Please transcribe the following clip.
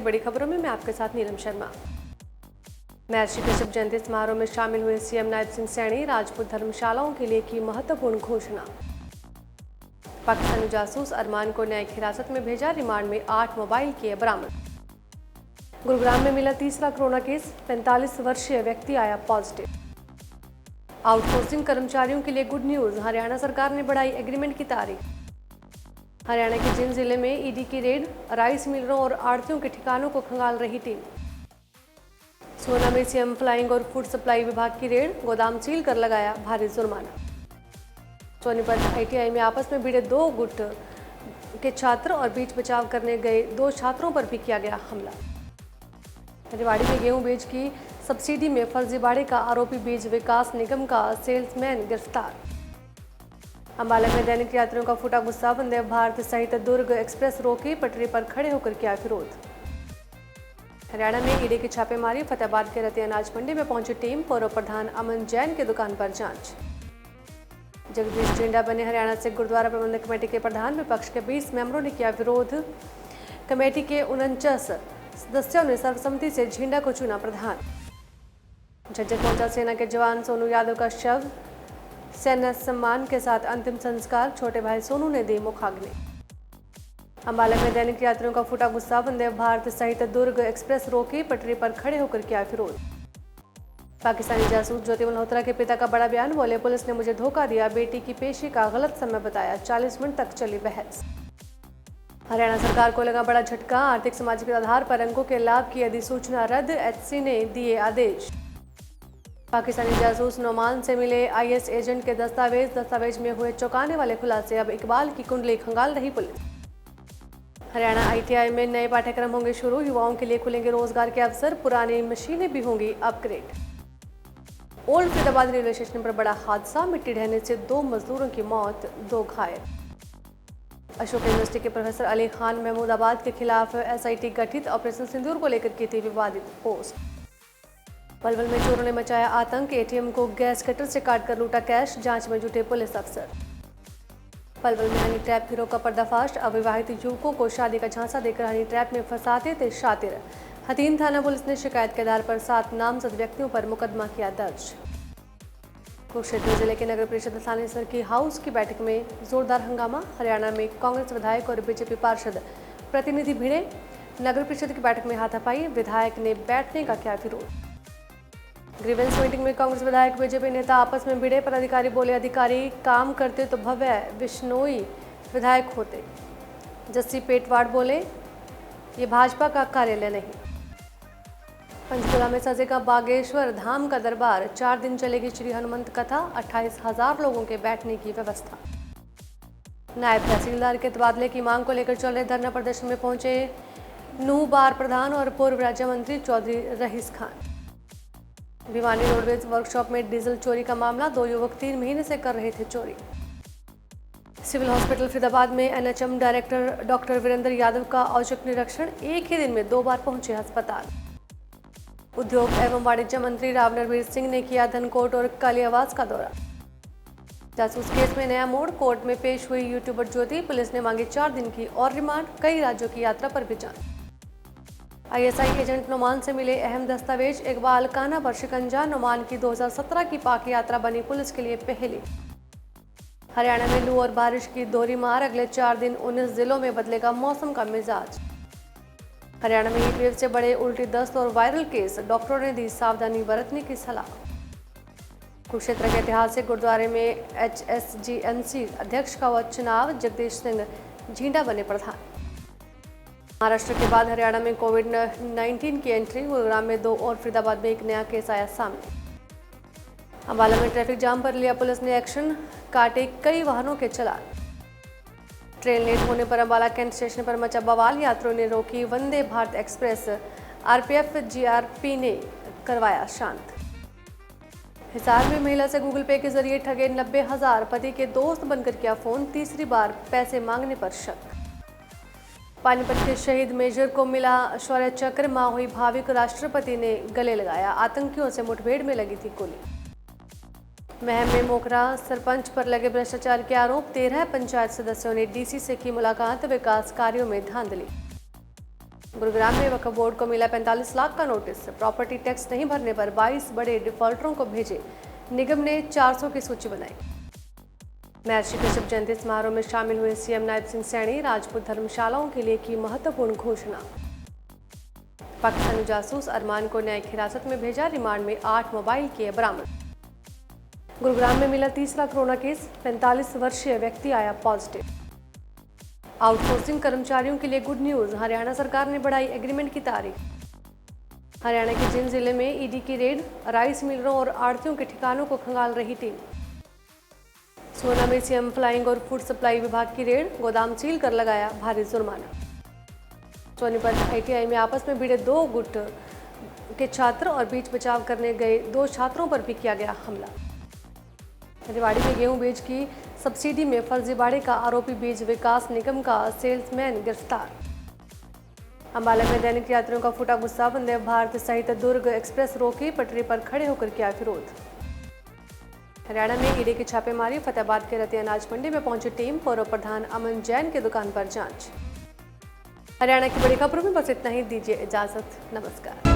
बड़ी खबरों में मैं आपके साथ नीलम शर्मा। महर्षि कश्यप जयंती समारोह में शामिल हुए सीएम नायब सिंह सैनी राजपूत धर्मशालाओं के लिए की महत्वपूर्ण घोषणा। पाकिस्तानी जासूस अरमान को न्यायिक हिरासत में भेजा, रिमांड में 8 मोबाइल किए बरामद। गुरुग्राम में मिला तीसरा कोरोना केस, 45 वर्षीय व्यक्ति आया पॉजिटिव। आउटसोर्सिंग कर्मचारियों के लिए गुड न्यूज, हरियाणा सरकार ने बढ़ाई एग्रीमेंट की तारीख। हरियाणा के जिन जिले में ईडी की रेड, राइस मिलरों और आड़तियों के ठिकानों को खंगाल रही टीम। सोना में सीएम फ्लाइंग और फूड सप्लाई विभाग की रेड, गोदाम सील कर लगाया भारी जुर्माना। सोनीपत आईटीआई में आपस में भिड़े 2 गुट के छात्र और बीच बचाव करने गए 2 छात्रों पर भी किया गया हमला। रेवाड़ी में गेहूं बीज की सब्सिडी में फर्जीवाड़े का आरोपी बीज विकास निगम का सेल्समैन गिरफ्तार। अंबाला में दैनिक यात्रियों का फूटा गुस्सा, वंदे भारत सहित दुर्ग एक्सप्रेस रोकी, पटरी पर खड़े होकर किया विरोध। हरियाणा में ईडी की छापेमारी, फतेहाबाद के रति अनाज मंडी में पहुंची टीम, पूर्व प्रधान अमन जैन की दुकान पर जांच। जगदीश जिंडा बने हरियाणा सिख गुरुद्वारा प्रबंधक कमेटी के प्रधान, विपक्ष के 20 मेंबरों ने किया विरोध। कमेटी के 49 सदस्यों ने सर्वसम्मति से झिंडा को चुना प्रधान। झज्जर पहुंचा सेना के जवान सोनू यादव का शव, सैन्य सम्मान के साथ अंतिम संस्कार, छोटे भाई सोनू ने दी मुखाग्नि। अंबाला में दैनिक यात्रियों का फूटा गुस्सा, वंदे भारत सहित दुर्ग एक्सप्रेस रोकी, पटरी पर खड़े होकर किया विरोध। पाकिस्तानी जासूस ज्योति मल्होत्रा के पिता का बड़ा बयान, बोले पुलिस ने मुझे धोखा दिया, बेटी की पेशी का गलत समय बताया, 40 मिनट तक चली बहस। हरियाणा सरकार को लगा बड़ा झटका, आर्थिक सामाजिक आधार पर अंकों के लाभ की अधिसूचना रद्द, एचसी ने दिए आदेश। पाकिस्तानी जासूस नोमान से मिले आईएस एजेंट के दस्तावेज में हुए चौंकाने वाले खुलासे, अब इकबाल की कुंडली खंगाल रही पुलिस। हरियाणा आईटीआई में नए पाठ्यक्रम होंगे शुरू, युवाओं के लिए खुलेंगे रोजगार के अवसर, पुरानी मशीनें भी होंगी upgrade. Old Faridabad railway station पर बड़ा हादसा, मिट्टी ढहने से 2 मजदूरों की मौत, 2 घायल। अशोक यूनिवर्सिटी के प्रोफेसर अली खान महमूदाबाद के खिलाफ एसआईटी गठित, ऑपरेशन सिंदूर को लेकर की थी विवादित पोस्ट। पलवल में चोरों ने मचाया आतंक, एटीएम को गैस कटर से काटकर लूटा कैश, जांच में जुटे पुलिस अफसर। पलवल में हनी ट्रैप गिरोह का पर्दाफाश, अविवाहित युवकों को शादी का झांसा देकर हनी ट्रैप में फंसाते थे शातिर। हथीन थाना पुलिस ने शिकायत के आधार पर 7 नामजद व्यक्तियों पर मुकदमा किया दर्ज। कुरुक्षेत्र जिले के नगर परिषद थानेसर की हाउस की बैठक में जोरदार हंगामा, हरियाणा में कांग्रेस विधायक और बीजेपी पार्षद प्रतिनिधि भिड़े, नगर परिषद की बैठक में हाथापाई, विधायक ने बैठने का किया विरोध। ग्रीवेंस मीटिंग में कांग्रेस विधायक बीजेपी नेता आपस में भिड़े, पदाधिकारी बोले अधिकारी काम करते तो भव्य बिश्नोई विधायक होते। जस्सी पेटवाड़ बोले ये भाजपा का कार्यालय नहीं। पंचकुला में सजेगा बागेश्वर धाम का दरबार, 4 दिन चलेगी श्री हनुमंत कथा, 28,000 लोगों के बैठने की व्यवस्था। नायब तहसीलदार के तबादले की मांग को लेकर चल रहे धरना प्रदर्शन में पहुंचे नूह बार प्रधान और पूर्व राज्य मंत्री चौधरी रहीस खान। भिवानी रोडवेज वर्कशॉप में डीजल चोरी का मामला, 2 युवक 3 महीने से कर रहे थे चोरी। सिविल हॉस्पिटल फरीदाबाद में NHM director doctor Virendra Yadav का औचक निरीक्षण, एक ही दिन में 2 बार पहुंचे अस्पताल। उद्योग एवं वाणिज्य मंत्री राव नरवीर सिंह ने किया धनकोट और कालियावास का दौरा। जासूस केस में नया मोड़, कोर्ट में पेश हुई यूट्यूबर ज्योति, पुलिस ने मांगी 4 दिन की और रिमांड, कई राज्यों की यात्रा पर भी जांच। आईएसआई एजेंट नोमान से मिले अहम दस्तावेज, इकबाल काना पर शिकंजा, नोमान की 2017 की पाक यात्रा बनी पुलिस के लिए पहली। हरियाणा में लू और बारिश की दोहरी मार, अगले 4 दिन 19 जिलों में बदलेगा मौसम का मिजाज। हरियाणा में हीट वेव से बढ़े उल्टी दस्त और वायरल केस, डॉक्टरों ने दी सावधानी बरतने की सलाह। कुरुक्षेत्र के ऐतिहासिक गुरुद्वारे में एचएसजीएनसी अध्यक्ष का हुआ चुनाव, जगदीश सिंह झिंडा बने प्रधान। महाराष्ट्र के बाद हरियाणा में कोविड-19 की एंट्री, गुरुग्राम में 2 और फरीदाबाद में एक नया केस आया सामने। अंबाला में ट्रैफिक जाम पर लिया पुलिस ने एक्शन, काटे कई वाहनों के चालान। ट्रेन लेट होने पर अंबाला कैंट स्टेशन पर मचा बवाल, यात्रियों ने रोकी Vande Bharat express, RPF GRP ने करवाया शांत। हिसार में महिला से गूगल पे के जरिए ठगे 90,000, पति के दोस्त बनकर किया फोन, तीसरी बार पैसे मांगने पर शक। पानीपत के शहीद मेजर को मिला शौर्य चक्र, मां हुई भाविक, राष्ट्रपति ने गले लगाया, आतंकियों से मुठभेड़ में लगी थी गोली। महम में मोखरा सरपंच पर लगे भ्रष्टाचार के आरोप, 13 पंचायत सदस्यों ने डीसी से की मुलाकात, विकास कार्यों में धांधली। गुरुग्राम में वक्फ बोर्ड को मिला 45 लाख का नोटिस। प्रॉपर्टी टैक्स नहीं भरने पर 22 बड़े डिफॉल्टरों को भेजे। निगम ने 400 की सूची बनाई। महर्षि कश्यप जयंती समारोह में शामिल हुए सीएम नायब सिंह सैनी। राजपूत धर्मशालाओं के लिए की महत्वपूर्ण घोषणा। पाकिस्तानी जासूस अरमान को न्यायिक हिरासत में भेजा। रिमांड में 8 मोबाइल किए बरामद। गुरुग्राम में मिला तीसरा कोरोना केस। 45 वर्षीय व्यक्ति आया पॉजिटिव। आउटसोर्सिंग कर्मचारियों के लिए गुड न्यूज। हरियाणा सरकार ने बढ़ाई एग्रीमेंट की तारीख। हरियाणा के जिंद जिले में ईडी की रेड। राइस मिलरों और आड़तियों के ठिकानों को खंगाल रही टीम। सोना में सीएम फ्लाइंग और फूड सप्लाई विभाग की रेड। गोदाम सील कर लगाया भारी जुर्माना। सोनीपत आईटीआई में आपस में भिड़े 2 गुट के छात्र और बीच बचाव करने गए 2 छात्रों पर भी किया गया हमला। रेवाड़ी में गेहूं बीज की सब्सिडी में फर्जीवाड़े का आरोपी बीज विकास निगम का सेल्समैन गिरफ्तार। अंबाला में दैनिक यात्रियों का फूटा गुस्सा। वंदे भारत सहित दुर्ग एक्सप्रेस रोकी। पटरी पर खड़े होकर किया विरोध। हरियाणा में ईडी की छापेमारी। फतेहाबाद के रति अनाज मंडी में पहुंची टीम। पूर्व प्रधान अमन जैन की दुकान पर जांच। हरियाणा की बड़ी खबरों में बस इतना ही। दीजिए इजाजत। नमस्कार।